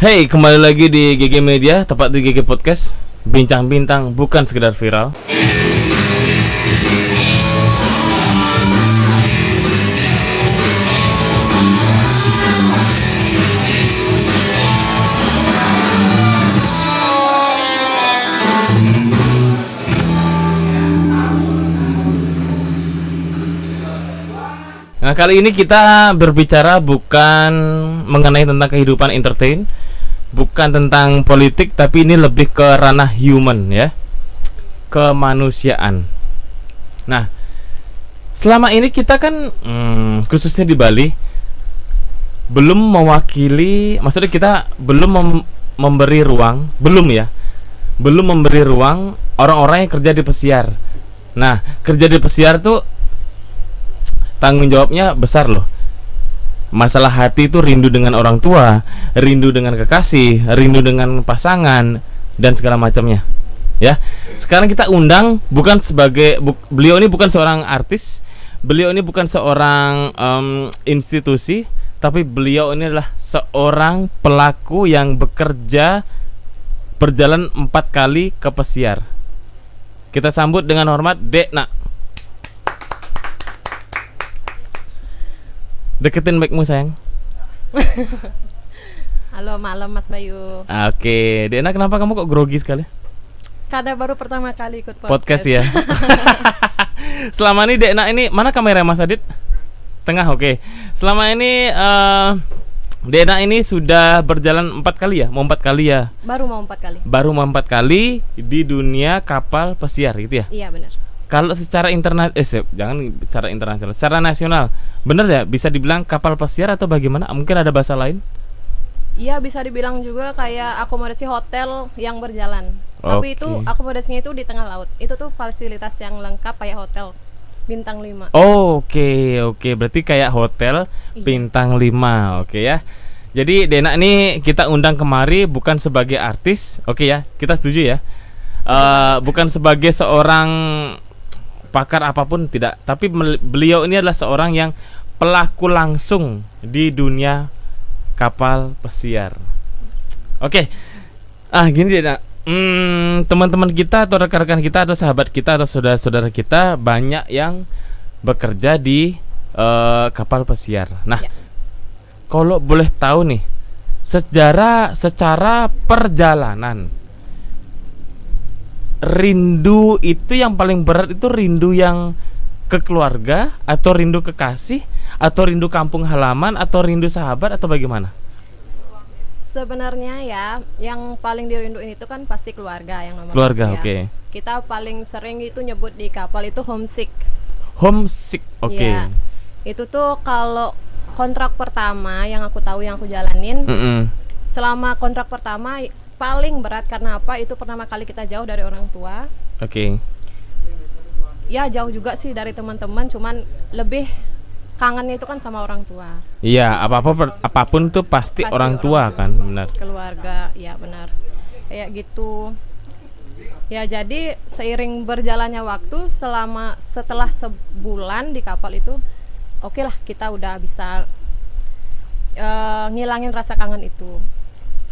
Hey, kembali lagi di GG Media, tepat di GG Podcast. Bincang bintang bukan sekedar viral. Nah, kali ini kita berbicara bukan mengenai tentang kehidupan entertain, bukan tentang politik, tapi ini lebih ke ranah human ya, kemanusiaan. Nah, selama ini kita kan khususnya di Bali belum mewakili, maksudnya kita belum memberi ruang, belum memberi ruang orang-orang yang kerja di pesiar. Nah, kerja di pesiar tuh tanggung jawabnya besar loh. Masalah hati itu rindu dengan orang tua, rindu dengan kekasih, rindu dengan pasangan dan segala macamnya. Ya. Sekarang kita undang bukan sebagai beliau ini bukan seorang artis, beliau ini bukan seorang institusi, tapi beliau ini adalah seorang pelaku yang bekerja berjalan 4 kali ke pesiar. Kita sambut dengan hormat Dekna. Deketin mic-mu sayang. Halo malam Mas Bayu. Oke, Dena, kenapa kamu kok grogi sekali? Karena baru pertama kali ikut Podcast ya. Selama ini Dena ini mana kamera Mas Adit? Tengah, oke. Selama ini Dena ini sudah berjalan 4 kali ya? Mau 4 kali ya? Baru mau 4 kali. Baru mau 4 kali di dunia kapal pesiar gitu ya? Iya benar. Kalau secara jangan secara internasional, secara nasional, bener ya bisa dibilang kapal pesiar atau bagaimana? Mungkin ada bahasa lain? Iya bisa dibilang juga kayak akomodasi hotel yang berjalan. Tapi itu akomodasinya itu di tengah laut. Itu tuh fasilitas yang lengkap kayak hotel bintang 5. Oke, berarti kayak hotel bintang 5, oke ya. Jadi Dena ini kita undang kemari bukan sebagai artis, oke ya, kita setuju ya. Bukan sebagai seorang pakar apapun, tidak, tapi beliau ini adalah seorang yang pelaku langsung di dunia kapal pesiar. Oke. Gini deh, teman-teman kita atau rekan-rekan kita atau sahabat kita atau saudara-saudara kita banyak yang bekerja di kapal pesiar. Nah, kalau boleh tahu nih, secara perjalanan, rindu itu yang paling berat itu rindu yang ke keluarga atau rindu kekasih atau rindu kampung halaman atau rindu sahabat atau bagaimana? Sebenarnya ya yang paling dirinduin itu kan pasti keluarga yang nomor keluarga, ya. Oke. Kita paling sering itu nyebut di kapal itu homesick. Homesick, oke. Ya, itu tuh kalau kontrak pertama yang aku tahu yang aku jalanin, selama kontrak pertama paling berat karena apa? Itu pertama kali kita jauh dari orang tua. Oke. Ya jauh juga sih dari teman-teman, cuman lebih kangennya itu kan sama orang tua. Iya, apapun tuh pasti orang tua kan, benar. Keluarga, ya benar. Kayak gitu. Ya jadi seiring berjalannya waktu setelah sebulan di kapal itu, oke lah kita udah bisa ngilangin rasa kangen itu.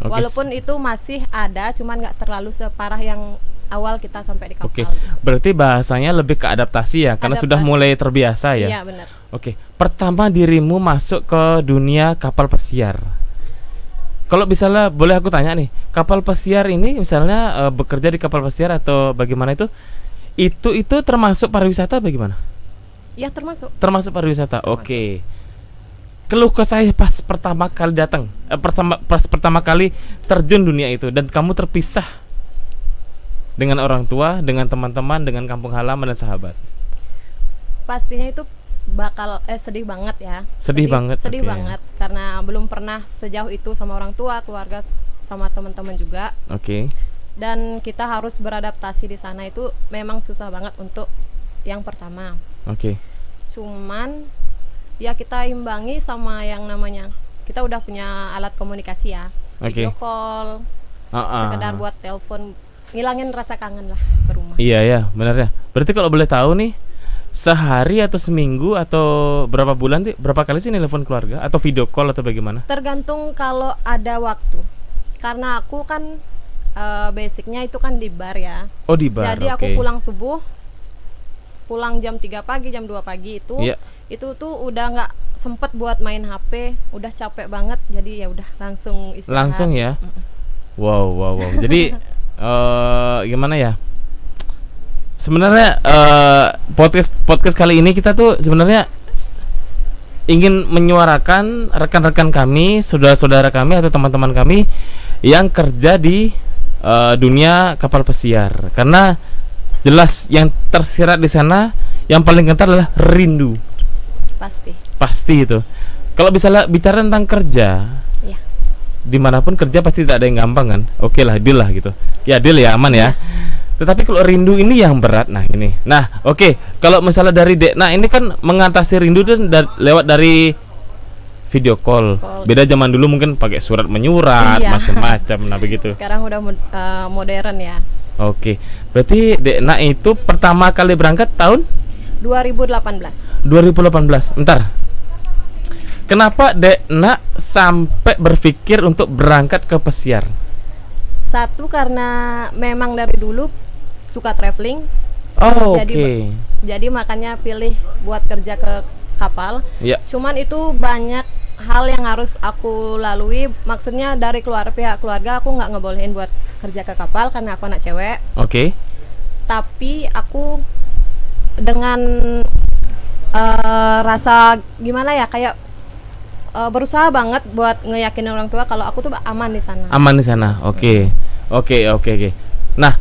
Walaupun itu masih ada, cuman nggak terlalu separah yang awal kita sampai di kapal. Oke, berarti bahasanya lebih ke adaptasi ya, karena sudah mulai terbiasa ya. Iya benar. Oke, pertama dirimu masuk ke dunia kapal pesiar. Kalau misalnya boleh aku tanya nih, kapal pesiar ini misalnya bekerja di kapal pesiar atau bagaimana itu termasuk pariwisata bagaimana? Iya termasuk. Termasuk pariwisata. Oke. Keluh kesah pas pertama kali datang, pertama kali terjun dunia itu dan kamu terpisah dengan orang tua, dengan teman-teman, dengan kampung halaman dan sahabat. Pastinya itu bakal sedih banget ya. Sedih banget banget karena belum pernah sejauh itu sama orang tua, keluarga, sama teman-teman juga. Oke. Dan kita harus beradaptasi di sana itu memang susah banget untuk yang pertama. Oke. Cuman ya kita imbangi sama yang namanya kita udah punya alat komunikasi ya, video call, sekedar buat telepon, ngilangin rasa kangen lah ke rumah. Iya ya, benar ya. Berarti kalau boleh tahu nih, sehari atau seminggu atau berapa bulan sih, berapa kali sih nelpon keluarga atau video call atau bagaimana? Tergantung kalau ada waktu. Karena aku kan basicnya itu kan di bar ya. Oh, di bar. Jadi aku pulang subuh, pulang jam 3 pagi, jam 2 pagi itu. Yeah. Itu tuh udah nggak sempet buat main HP, udah capek banget, jadi ya udah langsung istirahat. Langsung ya. Wow. Jadi gimana ya? Sebenarnya podcast kali ini kita tuh sebenarnya ingin menyuarakan rekan-rekan kami, saudara-saudara kami atau teman-teman kami yang kerja di dunia kapal pesiar. Karena jelas yang tersirat di sana yang paling kental adalah rindu. Pasti itu. Kalau bicara tentang kerja, ya, dimanapun kerja pasti tidak ada yang gampang kan. Oke lah, deal lah gitu. Ya deal ya, aman ya. Tetapi kalau rindu ini yang berat. Nah ini. Nah oke, kalau misalnya dari Dekna ini kan mengatasi rindu dan lewat dari video call. Beda zaman dulu mungkin pakai surat menyurat, macam-macam. Nah begitu. Sekarang udah modern ya. Oke, berarti Dekna itu pertama kali berangkat tahun 2018. Bentar. Kenapa Dekna sampai berpikir untuk berangkat ke pesiar? Satu, karena memang dari dulu suka traveling. Jadi makanya pilih buat kerja ke kapal. Cuman itu banyak hal yang harus aku lalui. Maksudnya dari pihak keluarga aku nggak ngebolehin buat kerja ke kapal karena aku anak cewek. Tapi aku dengan rasa gimana ya, kayak berusaha banget buat ngeyakinin orang tua kalau aku tuh aman di sana. Oke. Nah,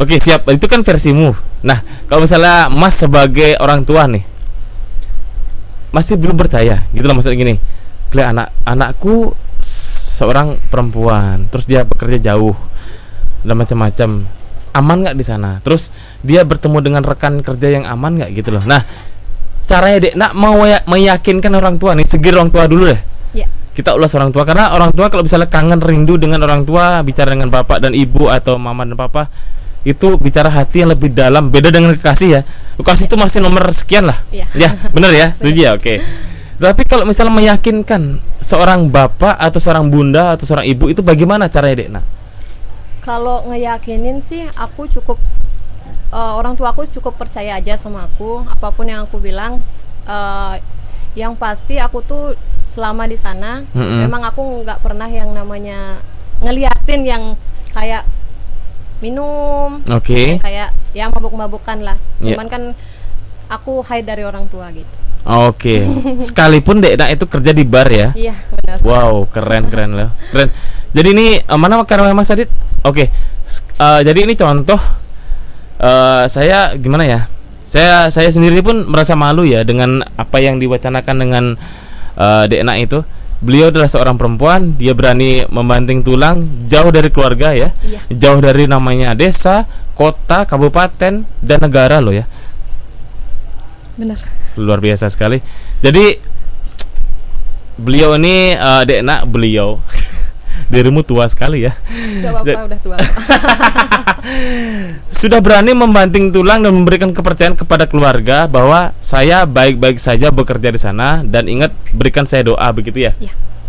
oke, siap. Itu kan versimu. Nah, kalau misalnya Mas sebagai orang tua nih masih belum percaya, gitu lah maksudnya gini. Anakku seorang perempuan, terus dia bekerja jauh dan macam-macam. Aman nggak di sana? Terus dia bertemu dengan rekan kerja yang aman nggak gitu loh. Nah, caranya Dekna mau meyakinkan orang tua nih, segi orang tua dulu deh. Kita ulas orang tua, karena orang tua kalau misalnya kangen rindu dengan orang tua, bicara dengan bapak dan ibu atau mama dan papa, itu bicara hati yang lebih dalam. Beda dengan kekasih ya. Kekasih itu masih nomor sekian lah. Ya, benar ya? Setuju ya? Oke. Tapi kalau misalnya meyakinkan seorang bapak atau seorang bunda atau seorang ibu, itu bagaimana caranya Dekna? Kalau ngeyakinin sih aku cukup orang tua aku cukup percaya aja sama aku, apapun yang aku bilang. Yang pasti aku tuh selama di sana memang aku nggak pernah yang namanya ngeliatin yang kayak minum, kayak ya mabuk-mabukan lah. Cuman kan aku hide dari orang tua gitu. Sekalipun Dekna itu kerja di bar ya? Iya, benar. Wow, keren loh. Keren. Jadi ini mana karena Mas Adit? Jadi ini contoh saya gimana ya? Saya sendiri pun merasa malu ya dengan apa yang diwacanakan dengan Dekna itu. Beliau adalah seorang perempuan, dia berani membanting tulang jauh dari keluarga ya. Jauh dari namanya desa, kota, kabupaten dan negara loh ya. Benar. Luar biasa sekali. Jadi beliau ini Dekna, beliau dirimu tua sekali ya. Gak apa-apa, udah tua. Sudah berani membanting tulang dan memberikan kepercayaan kepada keluarga bahwa saya baik-baik saja bekerja di sana, dan ingat berikan saya doa, begitu ya?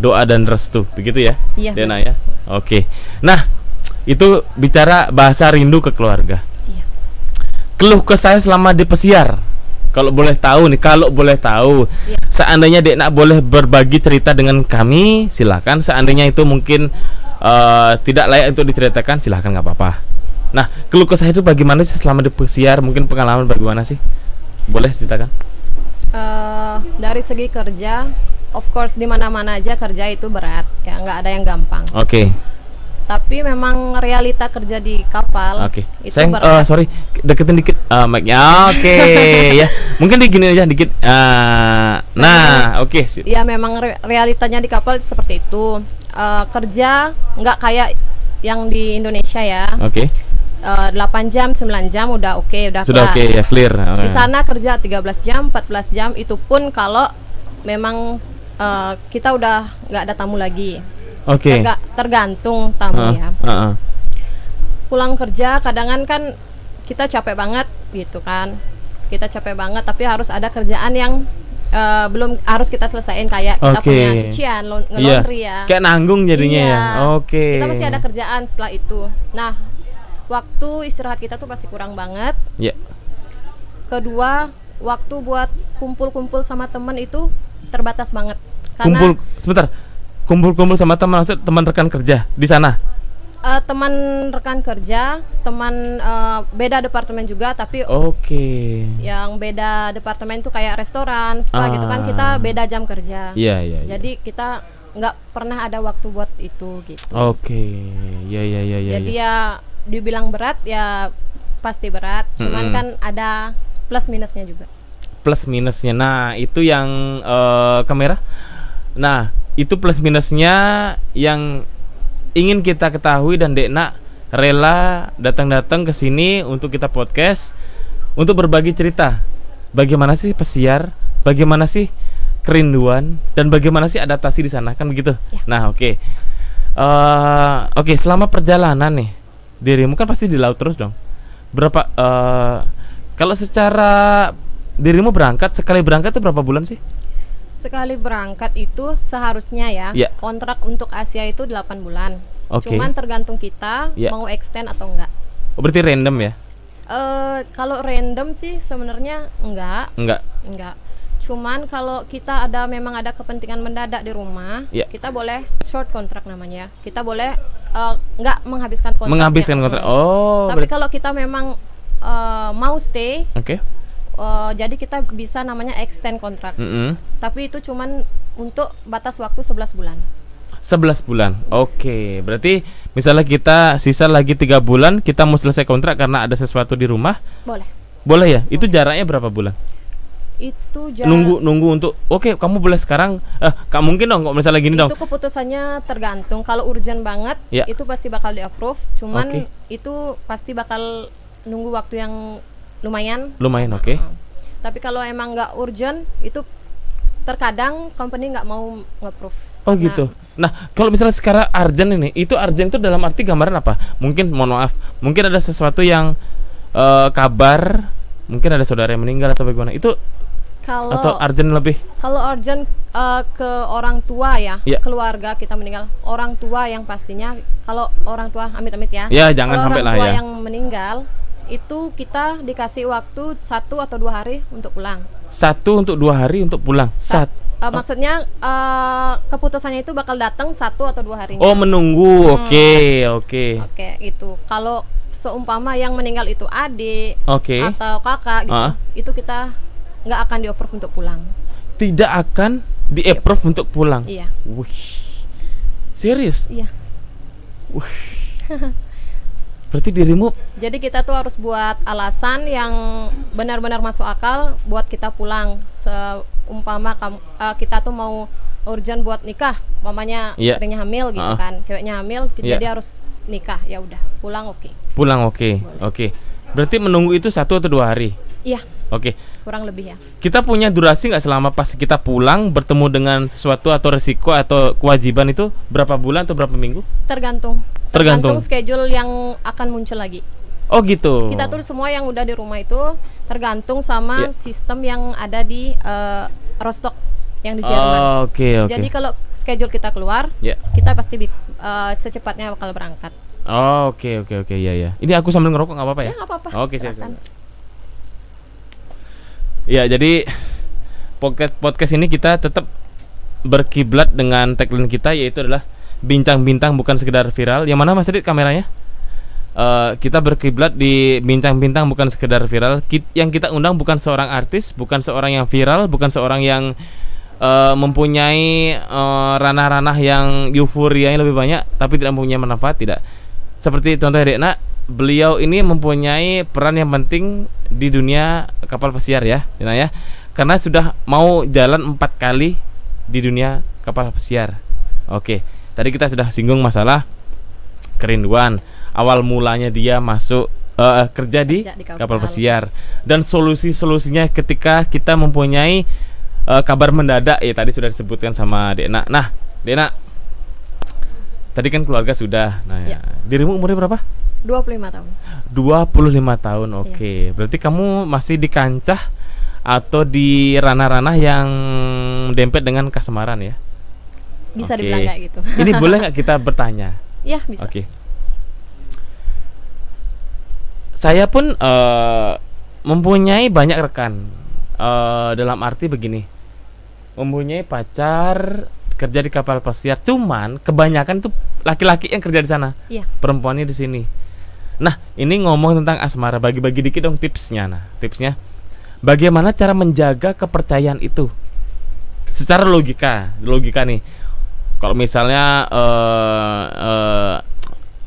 Doa dan restu, begitu ya? Dekna ya. Nah, itu bicara bahasa rindu ke keluarga. Keluh kesah selama di pesiar. Kalau boleh tahu, seandainya Dekna boleh berbagi cerita dengan kami, silakan. Seandainya itu mungkin tidak layak untuk diceritakan, silakan, nggak apa-apa. Nah, keluh kesah itu bagaimana sih selama di pesiar? Mungkin pengalaman bagaimana sih? Boleh ceritakan? Dari segi kerja, of course di mana-mana aja kerja itu berat, ya nggak ada yang gampang. Tapi memang realita kerja di kapal itu berat. Sorry, deketin dikit mic-nya. Ya. Mungkin digini aja dikit. Ya memang realitanya di kapal seperti itu. Kerja nggak kayak yang di Indonesia ya. 8 jam, 9 jam udah sudah ya, clear. Di sana kerja 13 jam, 14 jam, itu pun kalau memang kita udah nggak ada tamu lagi. Tergantung tamu ya. Pulang kerja kadangan kan kita capek banget gitu kan. Kita capek banget, tapi harus ada kerjaan yang belum harus kita selesaiin kayak kita punya cucian, nge-laundry ya. Kayak nanggung jadinya ya. Kita masih ada kerjaan setelah itu. Nah, waktu istirahat kita tuh pasti kurang banget. Kedua, waktu buat kumpul-kumpul sama teman itu terbatas banget. Karena kumpul sama teman, maksud teman rekan kerja di sana? Teman rekan kerja, teman beda departemen juga, tapi yang beda departemen tuh kayak restoran, spa gitu kan, kita beda jam kerja. Jadi kita nggak pernah ada waktu buat itu gitu. Jadi ya dibilang berat ya pasti berat, cuman kan ada plus minusnya juga. Plus minusnya, nah itu yang kamera. Nah itu plus minusnya yang ingin kita ketahui, dan Dekna rela datang ke sini untuk kita podcast, untuk berbagi cerita. Bagaimana sih pesiar? Bagaimana sih kerinduan? Dan bagaimana sih adaptasi di sana? Kan begitu. Nah, oke, selama perjalanan nih, dirimu kan pasti di laut terus dong. Berapa? Kalau secara dirimu sekali berangkat itu berapa bulan sih? Sekali berangkat itu seharusnya kontrak untuk Asia itu 8 bulan. Cuman tergantung kita mau extend atau enggak. Berarti random ya? Kalau random sih sebenarnya enggak. Cuman kalau kita memang ada kepentingan mendadak di rumah, kita boleh short kontrak namanya. Kita boleh enggak menghabiskan kontrak. Tapi kalau kita memang mau stay, jadi kita bisa namanya extend kontrak. Tapi itu cuman untuk batas waktu 11 bulan. 11 bulan. Berarti misalnya kita sisa lagi 3 bulan, kita mau selesai kontrak karena ada sesuatu di rumah. Boleh ya? Itu jaraknya berapa bulan? Itu nunggu untuk kamu boleh sekarang. Gak mungkin dong kok misalnya gini dong. Itu keputusannya tergantung. Kalau urgent banget, itu pasti bakal di-approve. Cuman itu pasti bakal nunggu waktu yang lumayan. Tapi kalau emang nggak urgent, itu terkadang company nggak mau nge-approve. Gitu. Nah, kalau misalnya sekarang urgent ini, itu urgent itu dalam arti gambaran apa? Mungkin, mohon maaf, mungkin ada sesuatu yang kabar, mungkin ada saudara yang meninggal atau bagaimana? Itu atau urgent lebih? Kalau urgent ke orang tua keluarga kita meninggal, orang tua yang pastinya, kalau orang tua amit-amit ya. Jangan sampai lah ya. Orang tua yang meninggal itu kita dikasih waktu 1 atau 2 hari untuk pulang. 1 untuk 2 hari untuk pulang. Maksudnya keputusannya itu bakal datang 1 atau 2 harinya. Menunggu. Oke, itu. Kalau seumpama yang meninggal itu adik atau kakak gitu, itu kita nggak akan di-approve untuk pulang. Tidak akan di-approve untuk pulang. Iya. Serius? Iya. Berarti dirimu, jadi kita tuh harus buat alasan yang benar-benar masuk akal buat kita pulang. Seumpama kita tuh mau urgent buat nikah, umpamanya istrinya hamil gitu kan, ceweknya hamil, jadi harus nikah, ya udah pulang. Berarti menunggu itu 1 atau 2 hari? Iya. Kurang lebih ya. Kita punya durasi nggak selama pas kita pulang bertemu dengan sesuatu atau resiko atau kewajiban itu berapa bulan atau berapa minggu? Tergantung schedule yang akan muncul lagi. Gitu. Kita tuh semua yang udah di rumah itu tergantung sama sistem yang ada di Rostock yang di Jerman. Jadi kalau schedule kita keluar, kita pasti secepatnya bakal berangkat. Iya. Ini aku sambil ngerokok nggak apa-apa ya? Nggak apa-apa. Siap. Ya, jadi podcast ini kita tetap berkiblat dengan tagline kita, yaitu adalah bincang bintang bukan sekedar viral. Yang mana Mas Adit kameranya? Kita berkiblat di bincang bintang bukan sekedar viral. Yang kita undang bukan seorang artis, bukan seorang yang viral, bukan seorang yang mempunyai ranah-ranah yang euforia yang lebih banyak, tapi tidak mempunyai manfaat, tidak. Seperti contoh Dekna, beliau ini mempunyai peran yang penting di dunia kapal pesiar ya, karena sudah mau jalan 4 kali di dunia kapal pesiar. Tadi kita sudah singgung masalah kerinduan, awal mulanya dia masuk kerja di kapal pesiar, dan solusinya ketika kita mempunyai kabar mendadak. Tadi sudah disebutkan sama Dekna. Nah, Dekna, tadi kan keluarga sudah. Dirimu umurnya berapa? 25 tahun. 25 tahun. Berarti kamu masih di kancah atau di ranah-ranah yang dempet dengan kasmaran ya. Bisa dibilang kayak gitu. Ini boleh nggak kita bertanya? Ya, bisa. Oke. Saya pun mempunyai banyak rekan, dalam arti begini, mempunyai pacar kerja di kapal pesiar, cuman kebanyakan tuh laki-laki yang kerja di sana, perempuannya di sini. Nah, ini ngomong tentang asmara, bagi-bagi dikit dong tipsnya. Nah, tipsnya bagaimana cara menjaga kepercayaan itu secara logika nih. Kalau misalnya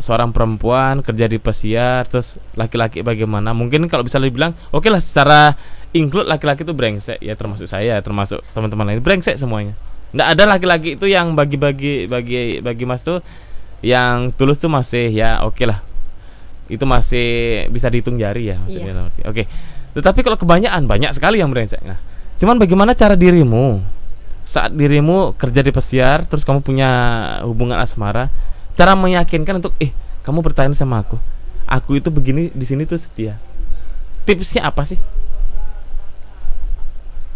seorang perempuan kerja di pesiar, terus laki-laki bagaimana? Mungkin kalau bisa dibilang, oke lah, secara include laki-laki itu brengsek ya, termasuk saya, termasuk teman-teman lain, brengsek semuanya. Nggak ada laki-laki itu yang bagi Mas tuh yang tulus tuh masih ya oke lah. Itu masih bisa dihitung jari ya maksudnya. Oke. Tetapi kalau kebanyakan, banyak sekali yang brengsek. Nah, cuman bagaimana cara dirimu saat dirimu kerja di pesiar, terus kamu punya hubungan asmara, cara meyakinkan untuk kamu bertanya sama aku itu begini di sini tuh setia. Tipsnya apa sih?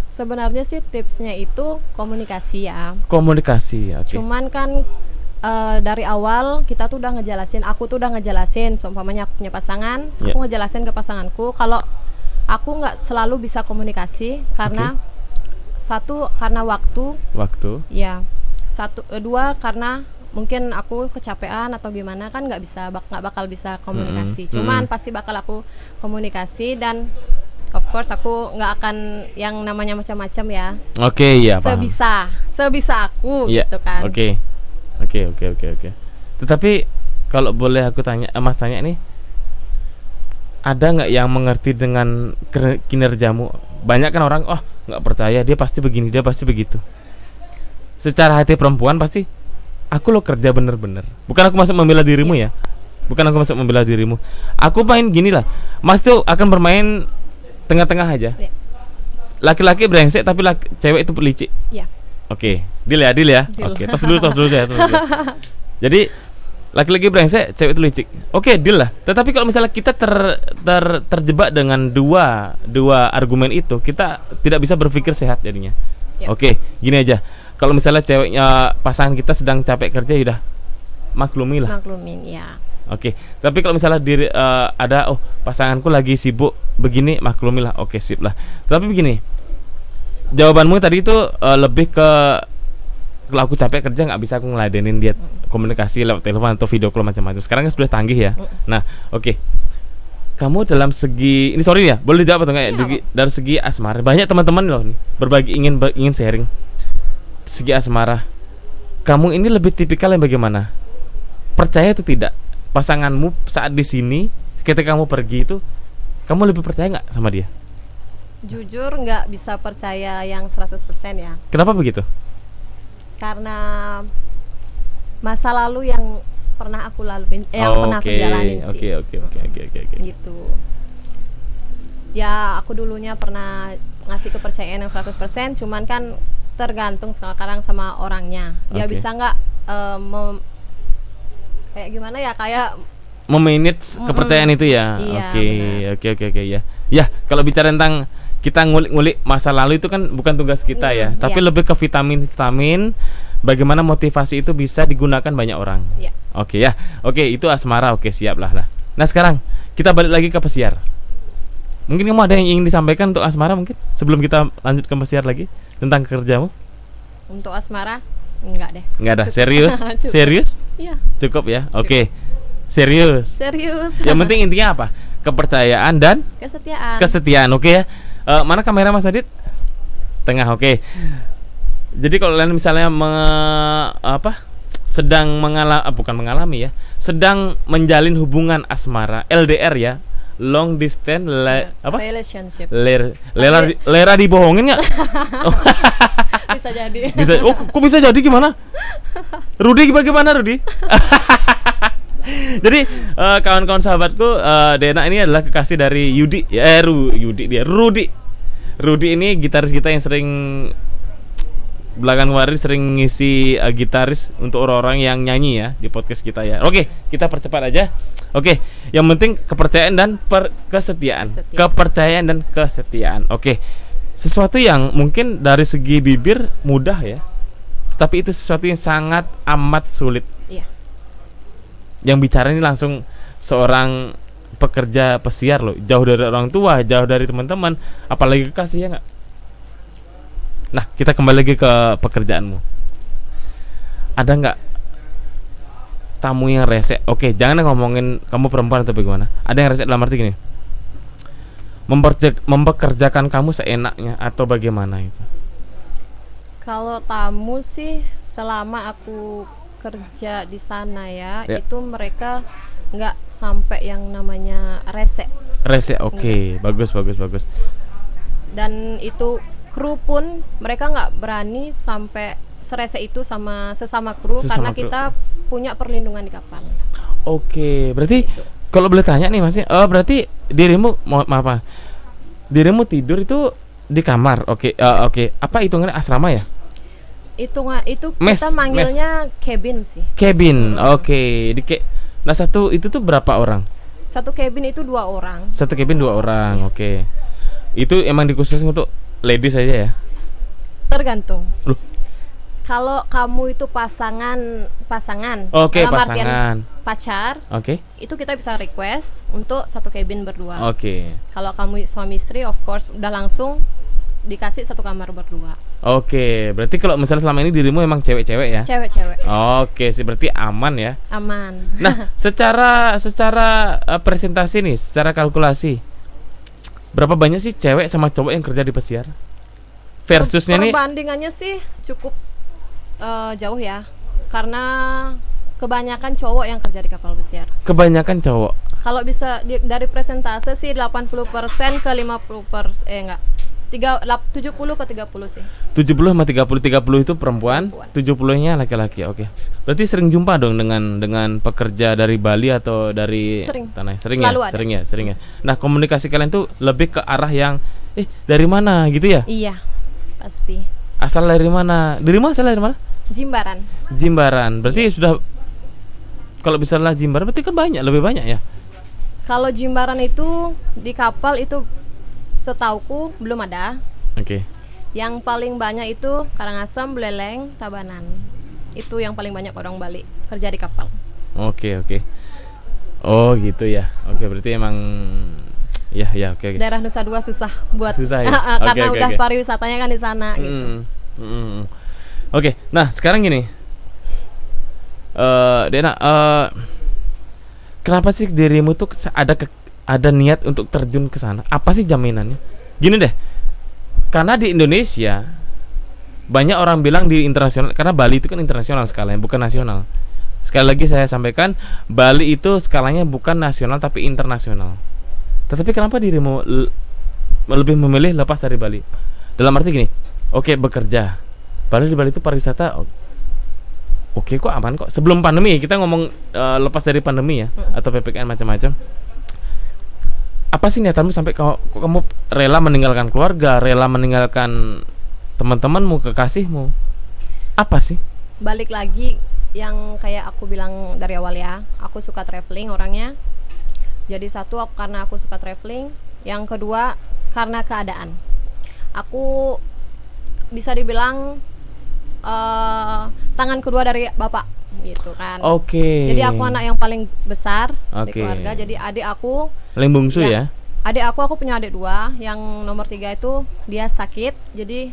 Sebenarnya sih tipsnya itu komunikasi ya. Komunikasi, oke. Cuman kan dari awal kita tuh udah ngejelasin, aku tuh udah ngejelasin, seumpamanya aku punya pasangan, aku ngejelasin ke pasanganku kalau aku nggak selalu bisa komunikasi karena satu, karena waktu ya, dua, karena mungkin aku kecapean atau gimana, kan nggak bakal bisa komunikasi. Cuman pasti bakal aku komunikasi, dan of course aku nggak akan yang namanya macam-macam ya. Oke, ya, paham. Sebisa aku gitu kan. Oke. Tetapi kalau boleh aku tanya, Mas tanya nih, ada nggak yang mengerti dengan kinerjamu? Banyak kan orang, nggak percaya, dia pasti begini, dia pasti begitu. Secara hati perempuan pasti, aku lo kerja bener-bener. Bukan aku masuk membela dirimu ya. Aku main gini lah. Mas tuh akan bermain tengah-tengah aja. Laki-laki brengsek tapi cewek itu licik. Oke, deal ya. Oke, tos dulu ya. Jadi laki-laki brengsek, cewek itu licik. Oke, deal lah. Tetapi kalau misalnya kita terjebak dengan dua argumen itu, kita tidak bisa berpikir sehat jadinya. Oke, gini aja. Kalau misalnya ceweknya, pasangan kita sedang capek kerja, udah maklumin ya. Oke, tapi kalau misalnya ada pasanganku lagi sibuk begini, maklumin lah. Oke, sip lah. Tapi begini, jawabanmu tadi itu lebih ke kalau aku capek kerja nggak bisa aku ngeladenin dia komunikasi lewat telepon atau video call macam-macam. Sekarang kan sudah canggih ya. Nah, oke. Kamu dalam segi ini, sorry ya, boleh dijawab atau enggak ya? Dari segi asmara, banyak teman-teman loh nih berbagi, ingin sharing. Segi asmara, kamu ini lebih tipikal yang bagaimana? Percaya atau tidak pasanganmu saat di sini, ketika kamu pergi itu, kamu lebih percaya nggak sama dia? Jujur nggak bisa percaya yang 100% ya. Kenapa begitu? Karena masa lalu yang pernah aku laluin, pernah aku jalanin sih. Oke. Gitu. Ya, aku dulunya pernah ngasih kepercayaan yang 100%, cuman kan tergantung sekarang sama orangnya. Dia bisa nggak kayak gimana ya, kayak memanage kepercayaan itu ya. Oke ya. Ya, kalau bicara tentang kita ngulik-ngulik masa lalu itu kan bukan tugas kita ya, tapi lebih ke vitamin bagaimana motivasi itu bisa digunakan banyak orang. Oke ya. Oke, itu asmara. Oke, siap lah. Nah, sekarang kita balik lagi ke pesiar. Mungkin kamu ada yang ingin disampaikan untuk asmara mungkin sebelum kita lanjut ke pesiar lagi tentang kerjamu? Untuk asmara enggak deh. Enggak ada. Serius? Serius? Iya. Cukup ya. Oke. Serius. Yang penting intinya apa? Kepercayaan dan kesetiaan. Oke ya. Mana kamera Mas Adit? Tengah. Oke. Jadi kalau kalian misalnya sedang mengalami ya, sedang menjalin hubungan asmara LDR ya, long distance relationship. Lera dibohongin nggak? Bisa jadi. Kok bisa jadi, gimana? Rudi bagaimana Rudi? Jadi kawan-kawan sahabatku, Dena ini adalah kekasih dari Yudi. Rudi ini gitaris kita yang sering belakangan kemarin sering ngisi gitaris untuk orang-orang yang nyanyi ya di podcast kita ya. Oke, kita percepat aja. Oke, yang penting kepercayaan dan kesetiaan. Kepercayaan dan kesetiaan. Oke. sesuatu yang mungkin dari segi bibir mudah ya, tapi itu sesuatu yang sangat amat sulit. Iya. Yang bicara ini langsung seorang pekerja pesiar loh, jauh dari orang tua, jauh dari teman-teman, apalagi kekasih ya nggak. Nah, kita kembali lagi ke pekerjaanmu. Ada nggak tamu yang rese? Oke, jangan ngomongin kamu perempuan atau bagaimana. Ada yang rese dalam arti gini, mempekerjakan kamu seenaknya atau bagaimana itu? Kalau tamu sih selama aku kerja di sana ya. Itu mereka nggak sampai yang namanya rese. Oke. Bagus. Dan itu kru pun mereka nggak berani sampai serese itu sama sesama kru karena kita punya perlindungan di kapal. Oke, berarti gitu. Kalau boleh tanya nih Mas, berarti dirimu dirimu tidur itu di kamar. Oke. Apa hitungannya asrama ya? Itu kita manggilnya cabin sih. Cabin. Oke. Nah, satu itu tuh berapa orang? Satu cabin itu 2 orang. Satu cabin 2 orang. Oke. Itu emang dikhusus untuk ladies saja ya? Tergantung. Loh. Kalau kamu itu pasangan. Oke, pasangan. Pacar. Oke. Itu kita bisa request untuk satu cabin berdua. Oke. Kalau kamu suami istri, of course udah langsung dikasih satu kamar berdua. Oke, berarti kalau misalnya selama ini dirimu emang cewek-cewek ya? Cewek-cewek. Oke, sih berarti aman ya? Aman. Nah, secara presentasi nih, secara kalkulasi, berapa banyak sih cewek sama cowok yang kerja di pesiar? Versusnya nih? Perbandingannya sih cukup jauh ya, karena kebanyakan cowok yang kerja di kapal pesiar. Kebanyakan cowok. Kalau bisa dari presentase sih 80% ke 50%, 70 ke 30 sih. 70 sama 30 itu perempuan. 70-nya laki-laki. Oke. Berarti sering jumpa dong dengan pekerja dari Bali atau dari tanah. Sering ya. Nah, komunikasi kalian tuh lebih ke arah yang dari mana gitu ya? Iya, pasti. Asal dari mana? Dirimu asal dari mana? Jimbaran. Berarti sudah, kalau misalnya Jimbaran berarti kan lebih banyak ya? Kalau Jimbaran itu di kapal itu setauku belum ada. Oke. Yang paling banyak itu Karangasem, Buleleng, Tabanan. Itu yang paling banyak orang Bali kerja di kapal. Oke. Oh gitu ya. Oke, berarti emang ya oke. Daerah Nusa Dua susah ya? Karena udah pariwisatanya kan di sana gitu. Oke. Nah, sekarang gini. Dena, kenapa sih dirimu tuh ada niat untuk terjun ke sana? Apa sih jaminannya? Gini deh, karena di Indonesia banyak orang bilang di internasional, karena Bali itu kan internasional skalanya, bukan nasional. Sekali lagi saya sampaikan, Bali itu skalanya bukan nasional tapi internasional. Tetapi kenapa dirimu lebih memilih lepas dari Bali? Dalam arti gini, oke, bekerja. Padahal di Bali itu pariwisata oke kok, aman kok. Sebelum pandemi, kita ngomong lepas dari pandemi ya, atau PPKM macam-macam. Apa sih niatanmu sampai kamu rela meninggalkan keluarga, rela meninggalkan teman-temanmu, kekasihmu? Apa sih? Balik lagi yang kayak aku bilang dari awal ya, aku suka traveling orangnya. Jadi satu, karena aku suka traveling. Yang kedua, karena keadaan. Aku bisa dibilang tangan kedua dari bapak gitu kan. Oke. Jadi aku anak yang paling besar di keluarga. Jadi adik aku paling bungsu ya. Adik aku punya adik 2. Yang nomor 3 itu dia sakit. Jadi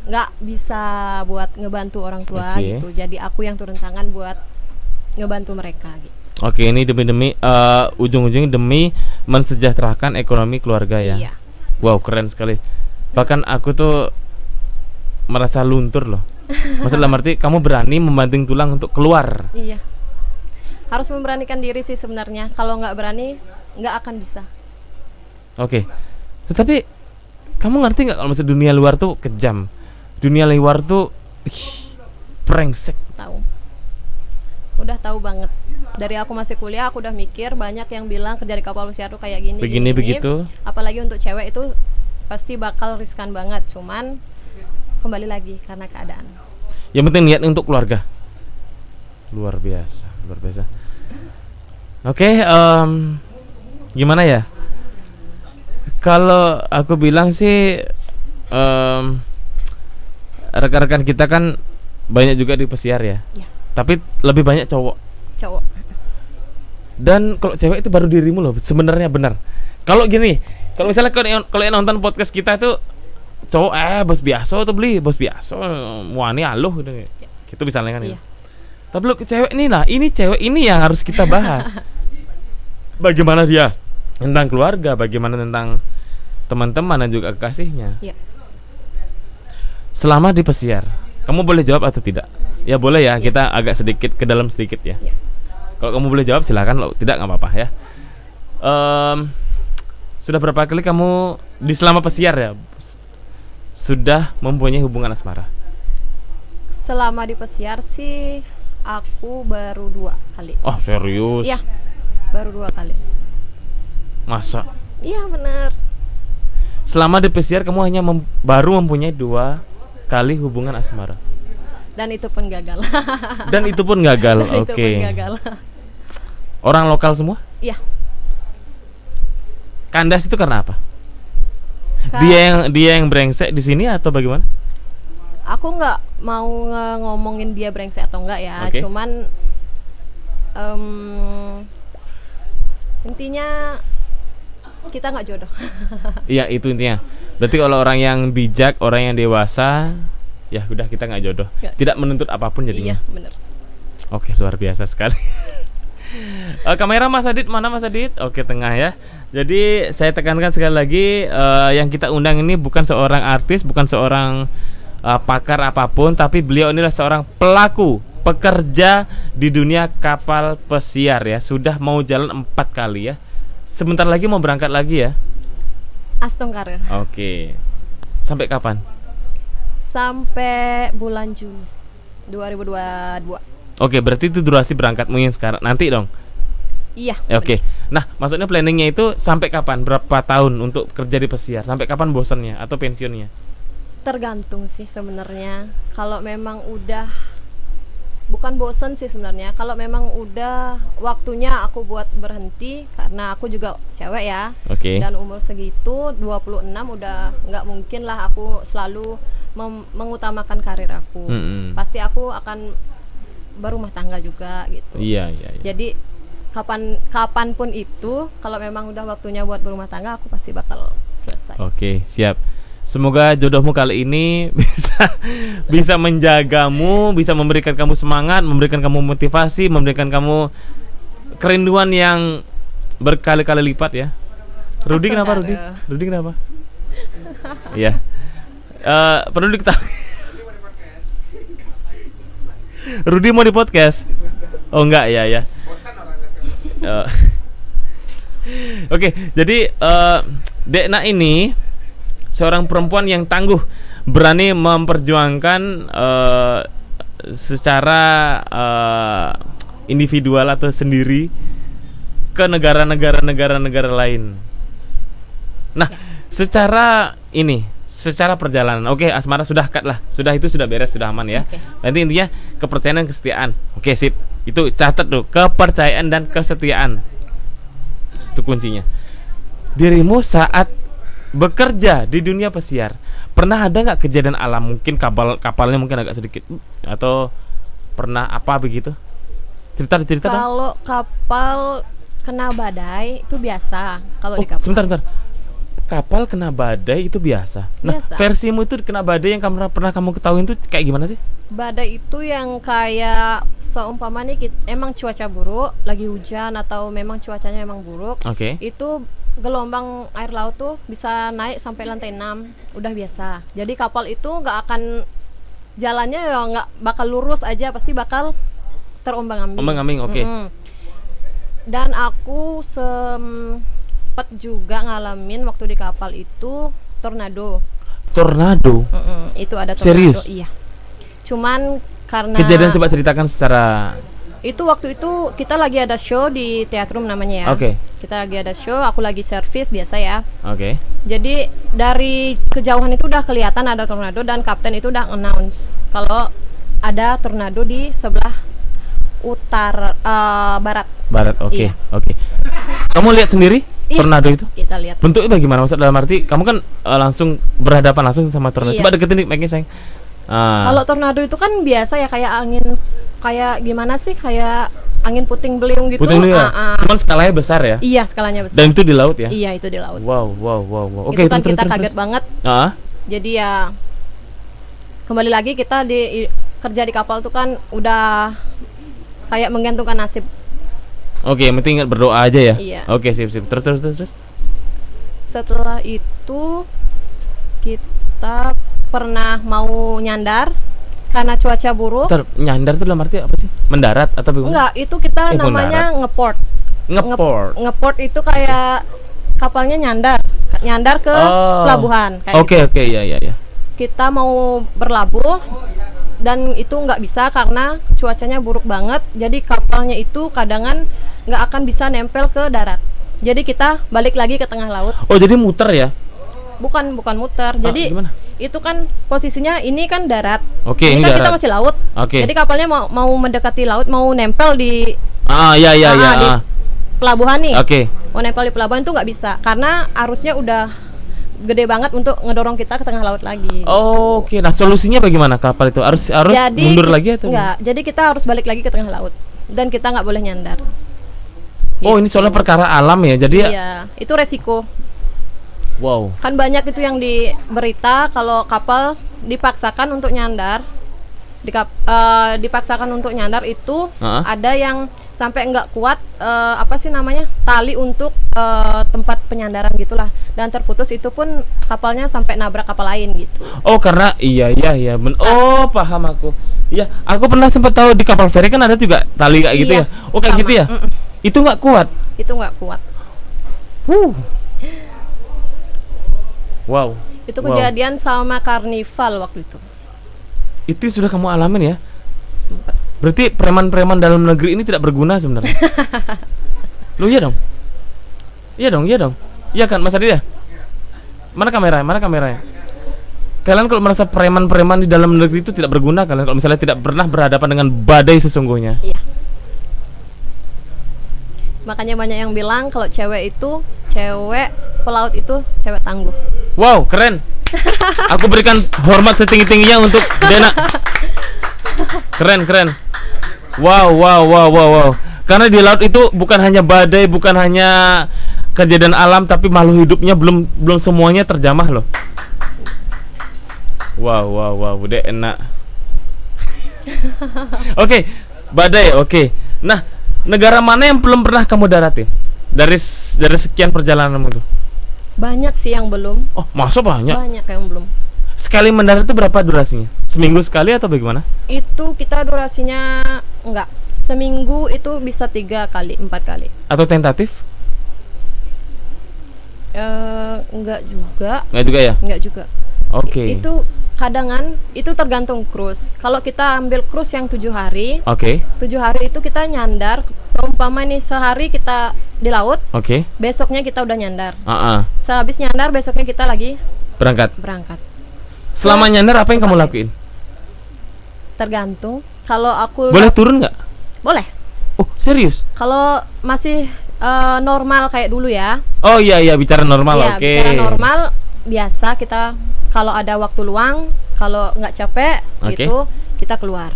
nggak bisa buat ngebantu orang tua gitu. Jadi aku yang turun tangan buat ngebantu mereka gitu. Oke, ini demi ujung-ujungnya demi mensejahterakan ekonomi keluarga ya. Iya. Wow, keren sekali. Bahkan aku tuh merasa luntur loh. Maksudnya arti kamu berani membanting tulang untuk keluar. Iya. Harus memberanikan diri sih sebenarnya. Kalau nggak berani, nggak akan bisa. Oke. Tetapi kamu ngerti nggak kalau misalnya dunia luar tuh kejam, dunia luar tuh brengsek. Tahu. Udah tahu banget. Dari aku masih kuliah, aku udah mikir banyak yang bilang kerja di kapal pesiar tuh kayak gini. Begini begitu. Apalagi untuk cewek itu pasti bakal riskan banget. Cuman kembali lagi karena keadaan. Yang penting niat untuk keluarga. Luar biasa. Oke, gimana ya? Kalau aku bilang sih rekan-rekan kita kan banyak juga di pesiar ya. Tapi lebih banyak cowok. Dan kalau cewek itu baru dirimu loh sebenarnya, benar. Kalau gini, kalau misalnya kalau yang nonton podcast kita itu cowok bos biasa tuh beli bos biasa muani aluh gitu misalnya kan. Tapi lo ke cewek ini lah, ini cewek ini yang harus kita bahas. Bagaimana dia tentang keluarga, bagaimana tentang teman-teman dan juga kekasihnya. Selama di pesiar, kamu boleh jawab atau tidak? Ya boleh ya, kita agak sedikit ke dalam sedikit ya. Kalau kamu boleh jawab silakan, kalau tidak nggak apa-apa ya. Sudah berapa kali kamu di selama pesiar ya sudah mempunyai hubungan asmara? Selama di pesiar sih aku baru 2 kali. Oh serius? Iya, baru 2 kali. Masa? Iya benar. Selama di pesiar kamu hanya baru mempunyai 2 kali hubungan asmara. Dan itu pun gagal. Dan itu pun gagal. Oke. Orang lokal semua? Iya. Kandas itu karena apa? Dia yang brengsek di sini atau bagaimana? Aku nggak mau ngomongin dia brengsek atau enggak ya. Cuman intinya kita nggak jodoh. Iya itu intinya. Berarti kalau orang yang bijak, orang yang dewasa, ya udah kita nggak jodoh. Tidak menuntut apapun jadinya. Iya benar. Oke, luar biasa sekali. Kamera Mas Adit, mana Mas Adit? Oke, tengah ya. Jadi saya tekankan sekali lagi, yang kita undang ini bukan seorang artis, bukan seorang pakar apapun, tapi beliau inilah seorang pelaku pekerja di dunia kapal pesiar ya. Sudah mau jalan 4 kali ya. Sebentar lagi mau berangkat lagi ya. Astungkar. Oke. Sampai kapan? Sampai bulan Juni 2022. Oke, berarti itu durasi berangkatmu yang sekarang nanti dong. Iya. Oke. Nah, maksudnya planningnya itu sampai kapan? Berapa tahun untuk kerja di pesiar? Sampai kapan bosannya atau pensiunnya? Tergantung sih sebenarnya. Kalau memang udah, bukan bosan sih sebenarnya. Kalau memang udah waktunya aku buat berhenti, karena aku juga cewek ya. Dan umur segitu 26 udah nggak mungkin lah aku selalu mengutamakan karir aku. Pasti aku akan berumah tangga juga gitu. Iya. Jadi kapanpun itu, kalau memang udah waktunya buat berumah tangga, aku pasti bakal selesai. Oke, siap. Semoga jodohmu kali ini bisa menjagamu, bisa memberikan kamu semangat, memberikan kamu motivasi, memberikan kamu kerinduan yang berkali-kali lipat ya. Rudi kenapa Rudi? Rudi kenapa? Iya. Perlu diketahui. Rudi mau di podcast? Oh enggak ya. Oke, jadi Dekna ini seorang perempuan yang tangguh, berani memperjuangkan secara individual atau sendiri ke negara lain. Nah, secara perjalanan, oke, asmara sudah cut lah, sudah beres, sudah aman ya. Nanti intinya kepercayaan dan kesetiaan. Oke, sip. Itu catat tuh, kepercayaan dan kesetiaan. Itu kuncinya. Dirimu saat bekerja di dunia pesiar, pernah ada nggak kejadian alam? Mungkin kapalnya mungkin agak sedikit, atau pernah apa begitu? Cerita. Kalau kapal kena badai itu biasa. Kalau di kapal. Sebentar. Kapal kena badai itu biasa. Nah, versimu itu kena badai yang pernah kamu ketahui itu kayak gimana sih? Badai itu yang kayak seumpama nih, emang cuaca buruk, lagi hujan atau memang cuacanya emang buruk. Itu gelombang air laut tuh bisa naik sampai lantai 6, udah biasa. Jadi kapal itu nggak akan jalannya ya nggak bakal lurus aja, pasti bakal terombang-ambing. Dan aku sempat juga ngalamin waktu di kapal itu tornado. Itu ada tornado. Serius? Iya. Cuman karena kejadian, coba ceritakan secara. Itu waktu itu kita lagi ada show di teatrum namanya ya. Kita lagi ada show, aku lagi servis biasa ya. Jadi dari kejauhan itu udah kelihatan ada tornado, dan kapten itu udah announce kalau ada tornado di sebelah barat. Oke. Kamu lihat sendiri? tornado itu? Kita lihat. Bentuknya bagaimana? Maksud dalam arti kamu kan langsung berhadapan langsung sama tornado. Iya. Coba deketin mic-nya sayang. Kalau tornado itu kan biasa ya, kayak angin, kayak gimana sih, kayak angin puting beliung gitu. Puting beliung ya? Cuman skalanya besar ya? Iya, skalanya besar. Dan itu di laut ya? Iya, itu di laut. Wow. Oke, itu kan kita kaget banget. Jadi ya kembali lagi kita kerja di kapal tuh kan udah kayak menggantungkan nasib. Oke, yang penting ingat berdoa aja ya. Iya. Oke, sip. Terus. Setelah itu kita pernah mau nyandar karena cuaca buruk. Nyandar itu dalam arti apa sih? Mendarat atau bagaimana? Enggak, itu kita namanya ngeport. Ngeport itu kayak kapalnya nyandar ke pelabuhan. Oke, iya. Kita mau berlabuh dan itu nggak bisa karena cuacanya buruk banget. Jadi kapalnya itu kadangan nggak akan bisa nempel ke darat. Jadi kita balik lagi ke tengah laut. Oh, jadi muter ya? Bukan muter. Jadi gimana? Itu kan posisinya ini kan darat. Oke, ini ini kan darat. kita masih laut. Oke. Jadi kapalnya mau mendekati laut, mau nempel di iya. di pelabuhan nih. Oke. Mau nempel di pelabuhan itu nggak bisa karena arusnya udah gede banget untuk ngedorong kita ke tengah laut lagi. Oke. Nah, solusinya bagaimana kapal itu? Harus jadi, mundur lagi atau? Enggak. Jadi kita harus balik lagi ke tengah laut dan kita nggak boleh nyandar. Oh, ini soalnya perkara alam ya. Jadi iya, itu resiko. Wow. Kan banyak itu yang di berita kalau kapal dipaksakan untuk nyandar. Dipaksakan untuk nyandar itu ada yang sampai nggak kuat tali untuk tempat penyandaran gitulah, dan terputus, itu pun kapalnya sampai nabrak kapal lain gitu. Oh, karena iya. Paham aku. Iya, aku pernah sempat tahu di kapal feri kan ada juga tali kayak gitu ya. Oh, kayak sama. gitu ya. Itu nggak kuat. Wow. Itu kejadian sama karnival waktu itu. Itu sudah kamu alamin ya? Sempet. Berarti preman-preman dalam negeri ini tidak berguna sebenarnya. Lu iya dong? Iya kan, Mas Adi ya? Mana kameranya? Kalian kalau merasa preman-preman di dalam negeri itu tidak berguna, kalian kalau misalnya tidak pernah berhadapan dengan badai sesungguhnya. Iya. Makanya banyak yang bilang kalau cewek pelaut itu cewek tangguh. Wow, keren. Aku berikan hormat setinggi-tingginya untuk Dena. Keren. Wow. Karena di laut itu bukan hanya badai, bukan hanya kejadian alam, tapi makhluk hidupnya belum semuanya terjamah loh. Wow, udah enak. Oke, badai. Oke. Nah, negara mana yang belum pernah kamu daratin? Dari sekian perjalananmu itu? Banyak sih yang belum. Oh, masa banyak? Banyak yang belum. Sekali mendarat itu berapa durasinya? Seminggu sekali atau bagaimana? Itu kita durasinya enggak. Seminggu itu bisa 3 kali, 4 kali. Atau tentatif? Enggak juga. Enggak juga ya? Enggak juga. Oke. Itu kadangan, itu tergantung cruise. Kalau kita ambil cruise yang 7 hari. Oke. 7 hari itu kita nyandar. Seumpama nih sehari kita di laut. Oke. Besoknya kita udah nyandar. Sehabis nyandar besoknya kita lagi berangkat. Selama nyandar apa yang kamu lakuin? Tergantung. Kalau aku boleh turun nggak? Boleh. Oh, serius? Kalau masih normal kayak dulu ya. Oh iya, bicara normal. Iya, oke. Bicara normal biasa kita kalau ada waktu luang, kalau nggak capek gitu kita keluar.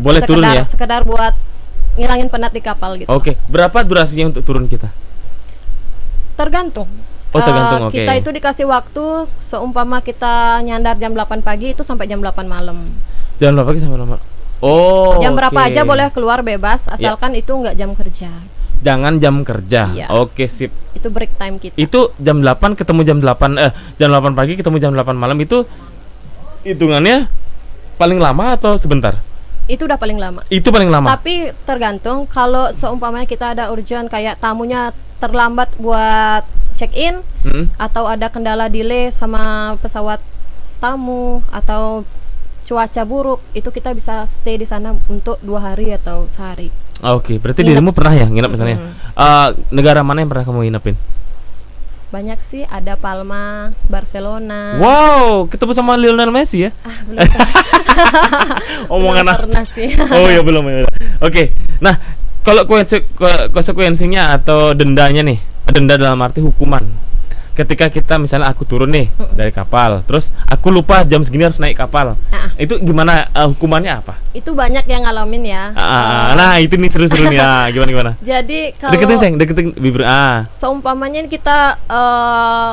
Boleh turun ya? Sekedar buat ngilangin penat di kapal gitu. Oke. Berapa durasinya untuk turun kita? Tergantung. Oh, tergantung. Kita itu dikasih waktu, seumpama kita nyandar jam 8 pagi itu sampai jam 8 malam. Jam 8 pagi sampai malam. Oh. Jam berapa aja boleh keluar bebas, asalkan itu nggak jam kerja. Jangan jam kerja. Iya. Oke, sip. Itu break time kita. Itu jam 8 ketemu jam 8 jam 8 pagi ketemu jam 8 malam, itu hitungannya paling lama atau sebentar? Itu udah paling lama. Itu paling lama. Tapi tergantung, kalau seumpamanya kita ada urgent kayak tamunya terlambat buat check-in, atau ada kendala delay sama pesawat tamu atau cuaca buruk, itu kita bisa stay di sana untuk 2 hari atau sehari. Oke, berarti dirimu pernah ya nginep misalnya? Negara mana yang pernah kamu nginepin? Banyak sih, ada Palma, Barcelona. Wow, ketemu sama Lionel Messi ya? Belum Omongan pernah sih. Oh ya belum ya. Oke, nah kalau konsekuensinya atau dendanya nih, Denda dalam arti hukuman. Ketika kita misalnya aku turun nih dari kapal, terus aku lupa jam segini harus naik kapal. Itu gimana, hukumannya apa? Itu banyak yang ngalamin ya. Nah, itu nih seru-serunya. Gimana? Jadi kalau deketin bibir. Seumpamanya kita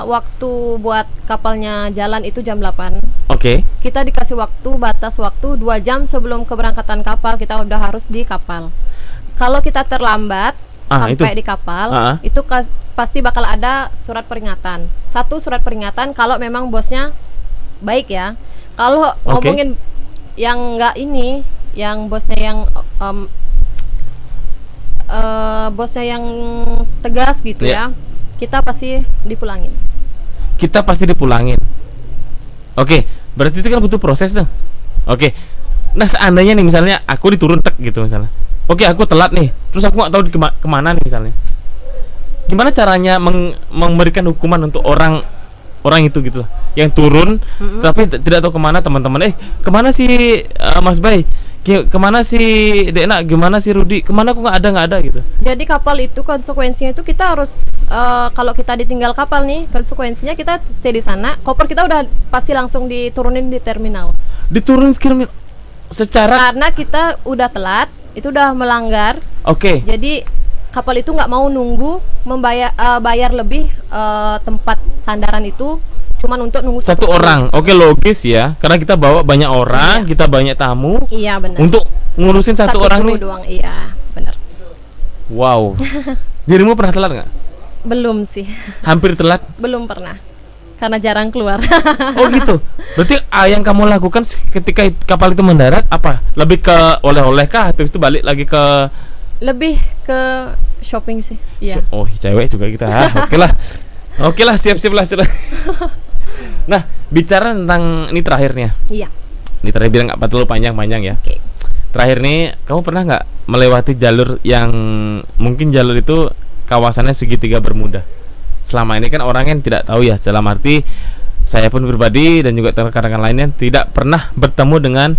waktu buat kapalnya jalan itu jam 8. Oke. Kita dikasih batas waktu 2 jam sebelum keberangkatan kapal kita udah harus di kapal. Kalau kita terlambat sampai di kapal, itu pasti bakal ada surat peringatan. Satu surat peringatan kalau memang bosnya baik ya. Kalau ngomongin yang enggak ini, yang bosnya yang bosnya yang tegas gitu ya, kita pasti dipulangin. Oke, berarti itu kan butuh proses tuh. Oke. Nah, seandainya nih misalnya aku diturun gitu misalnya. Oke, aku telat nih. Terus aku nggak tahu kemana nih misalnya. Gimana caranya memberikan hukuman untuk orang itu gitu loh, yang turun tapi tidak tahu kemana, teman-teman. Kemana sih Mas Bay? Kemana sih Dena? Gimana sih Rudi? Kemana aku nggak ada gitu. Jadi kapal itu konsekuensinya itu kita harus kalau kita ditinggal kapal nih, konsekuensinya kita stay di sana. Koper kita udah pasti langsung diturunin di terminal. Secara karena kita udah telat, itu udah melanggar. Jadi kapal itu nggak mau nunggu bayar lebih tempat sandaran itu cuman untuk nunggu satu orang. Logis ya, karena kita bawa banyak orang, kita banyak tamu. Iya benar. Untuk ngurusin satu orang nih doang. Iya benar. Wow. Dirimu pernah telat nggak? Belum sih. Hampir telat? Belum pernah, karena jarang keluar. Oh gitu. Berarti yang kamu lakukan ketika kapal itu mendarat apa? Lebih ke oleh-oleh kah? Terus itu balik lagi ke? Lebih ke shopping sih. Iya. Oh, cewek juga kita. Oke lah, siap-siap lah. Nah, bicara tentang ini terakhirnya. Iya. Ini terakhir bilang nggak terlalu panjang ya. Oke. Terakhir nih, kamu pernah nggak melewati jalur yang mungkin jalur itu kawasannya segitiga Bermuda? Selama ini kan orang yang tidak tahu ya, dalam arti saya pun pribadi dan juga rekan-rekan lainnya tidak pernah bertemu dengan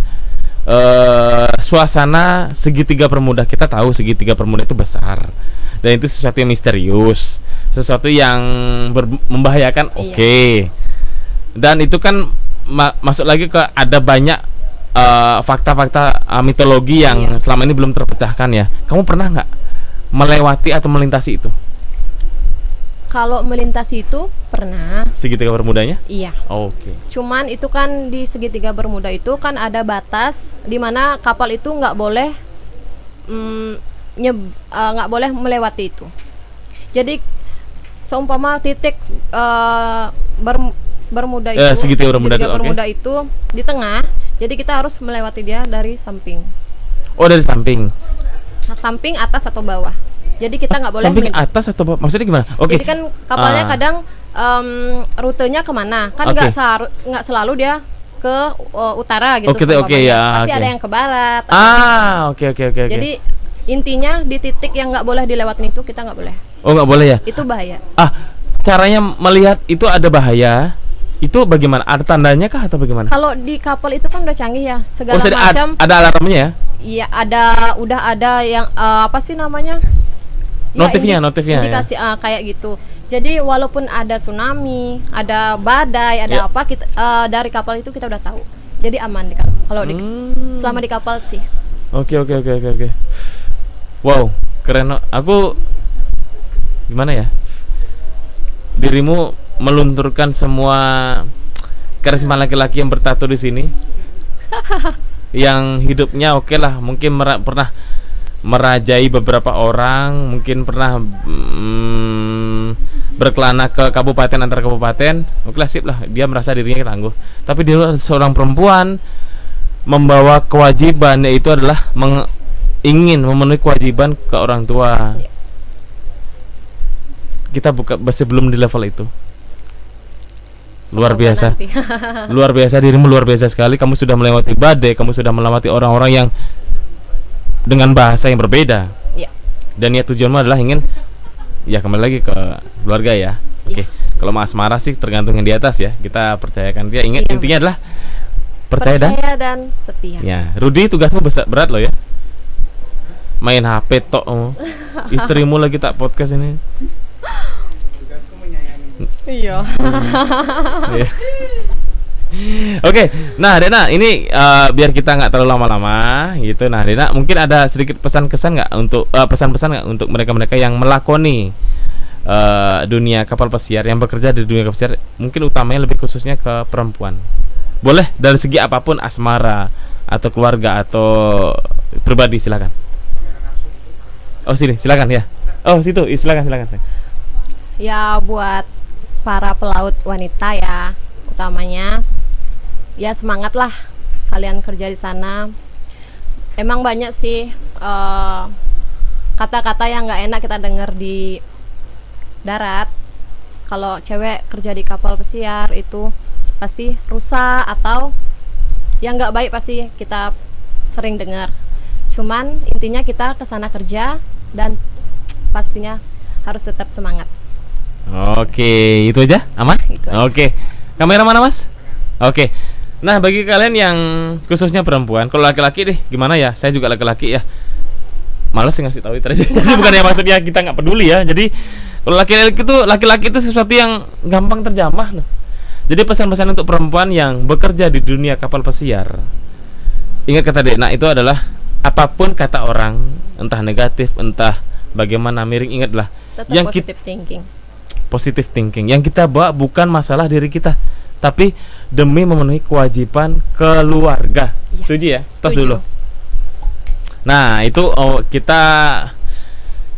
suasana segitiga Bermuda. Kita tahu segitiga Bermuda itu besar dan itu sesuatu yang misterius, sesuatu yang membahayakan. Dan itu kan masuk lagi ke ada banyak fakta-fakta mitologi yang selama ini belum terpecahkan ya. Kamu pernah nggak melewati atau melintasi itu? Kalau melintasi itu pernah. Segitiga Bermudanya? Iya. Cuman itu kan di segitiga Bermuda itu kan ada batas di mana kapal itu nggak boleh boleh melewati itu. Jadi seumpama titik Bermuda itu, segitiga Bermuda itu di tengah, jadi kita harus melewati dia dari samping. Dari samping. Samping, atas atau bawah. Jadi kita nggak boleh samping, atas atau bawah. Maksudnya gimana? Jadi kan kapalnya kadang rutenya kemana? Kan nggak selalu dia ke utara gitu. Pasti ada yang ke barat. Jadi intinya di titik yang nggak boleh dilewatin itu kita nggak boleh. Nggak boleh ya? Itu bahaya. Caranya melihat itu ada bahaya itu bagaimana? Ada tandanya kah atau bagaimana? Kalau di kapal itu kan udah canggih ya, segala macam. Ada alarmnya ya? Iya, udah ada yang apa sih namanya? Notifnya indikasi ya? Kayak gitu. Jadi walaupun ada tsunami, ada badai, ada apa, kita dari kapal itu kita udah tahu. Jadi aman di kapal. Kalau selama di kapal sih. Oke. Wow, keren. Aku gimana ya? Dirimu melunturkan semua karisma laki-laki yang bertato di sini. Yang hidupnya lah, mungkin pernah merajai beberapa orang, mungkin pernah berkelana ke kabupaten antar kabupaten. Lah, sip lah, dia merasa dirinya tangguh. Tapi dia seorang perempuan membawa kewajiban, yaitu adalah ingin memenuhi kewajiban ke orang tua. Kita masih belum di level itu. Luar biasa. Luar biasa, dirimu luar biasa sekali. Kamu sudah melewati badai, kamu sudah melewati orang-orang yang dengan bahasa yang berbeda. Dan ya tujuanmu adalah ingin kembali lagi ke keluarga ya. Kalau Mas Asmara sih tergantung yang di atas ya. Kita percayakan dia. Intinya adalah percaya dan setia. Ya, Rudi, tugasmu berat loh ya. Main HP tok. Istrimu lagi tak podcast ini. Iya. Oke, nah Dena, ini biar kita nggak terlalu lama-lama gitu. Nah Dena, mungkin ada sedikit pesan-kesan nggak untuk pesan-pesan nggak untuk mereka-mereka yang melakoni dunia kapal pesiar, yang bekerja di dunia kapal pesiar, mungkin utamanya lebih khususnya ke perempuan. Boleh dari segi apapun, asmara atau keluarga atau pribadi, silakan. Oh sini, silakan ya. Oh situ, silakan. Ya buat para pelaut wanita ya, utamanya ya semangatlah kalian kerja di sana. Emang banyak sih kata-kata yang nggak enak kita dengar di darat. Kalau cewek kerja di kapal pesiar itu pasti rusak atau yang nggak baik, pasti kita sering dengar. Cuman intinya kita kesana kerja dan pastinya harus tetap semangat. Oke, itu aja, aman? Itu aja. Oke, kamera mana mas? Oke, nah bagi kalian yang khususnya perempuan, kalau laki-laki deh, gimana ya? Saya juga laki-laki ya, males sih ngasih tahu itu aja. Jadi bukan yang maksudnya kita nggak peduli ya. Jadi kalau laki-laki itu sesuatu yang gampang terjamah loh. Jadi pesan-pesan untuk perempuan yang bekerja di dunia kapal pesiar, ingat kata Dena itu adalah apapun kata orang, entah negatif, entah bagaimana miring, ingatlah Tetap yang positive thinking. Yang kita bawa bukan masalah diri kita, tapi demi memenuhi kewajiban keluarga. Ya. Setuju ya? Tos Setuju. dulu. Nah, itu kita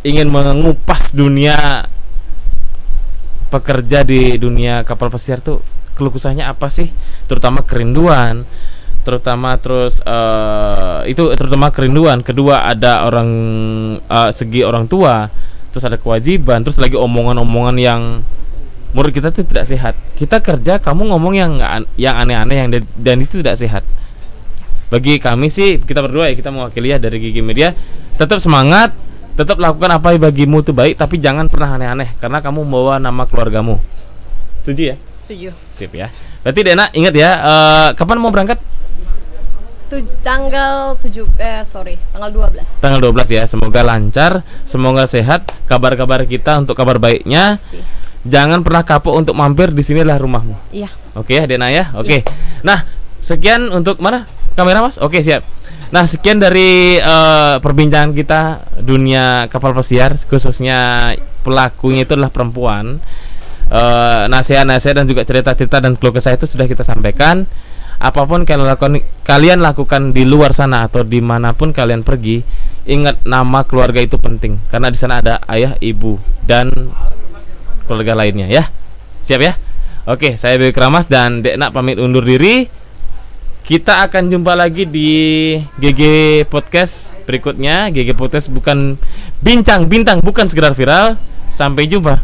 ingin mengupas dunia pekerja di dunia kapal pesiar tuh keluh kesahnya apa sih? Terutama kerinduan, terutama kerinduan. Kedua ada segi orang tua, terus ada kewajiban, terus lagi omongan-omongan yang menurut kita itu tidak sehat. Kita kerja, kamu ngomong yang aneh-aneh dan itu tidak sehat. Bagi kami sih, kita berdua ya, kita mewakili ya dari Gigi Media, tetap semangat, tetap lakukan apa yang bagimu itu baik, tapi jangan pernah aneh-aneh karena kamu membawa nama keluargamu. Setuju ya? Setuju. Sip ya. Berarti Dena ingat ya, kapan mau berangkat? Tanggal 12. Tanggal 12 ya. Semoga lancar, semoga sehat. Kabar-kabar kita untuk kabar baiknya. Pasti. Jangan pernah kapok untuk mampir, di sinilah rumahmu. Iya. Oke ya Dena ya. Oke. Nah, sekian untuk mana? Kamera Mas? Oke, siap. Nah, sekian dari perbincangan kita dunia kapal pesiar, khususnya pelakunya itu adalah perempuan. Nasihat-nasihat dan juga cerita-cerita dan keluh kesah itu sudah kita sampaikan. Apapun kalian lakukan di luar sana atau dimanapun kalian pergi, ingat nama keluarga itu penting, karena di sana ada ayah, ibu, dan keluarga lainnya ya. Siap ya? Oke, saya Bewi Kramas dan Dena pamit undur diri. Kita akan jumpa lagi di GG Podcast berikutnya. GG Podcast bukan bincang bintang, bukan sekedar viral. Sampai jumpa.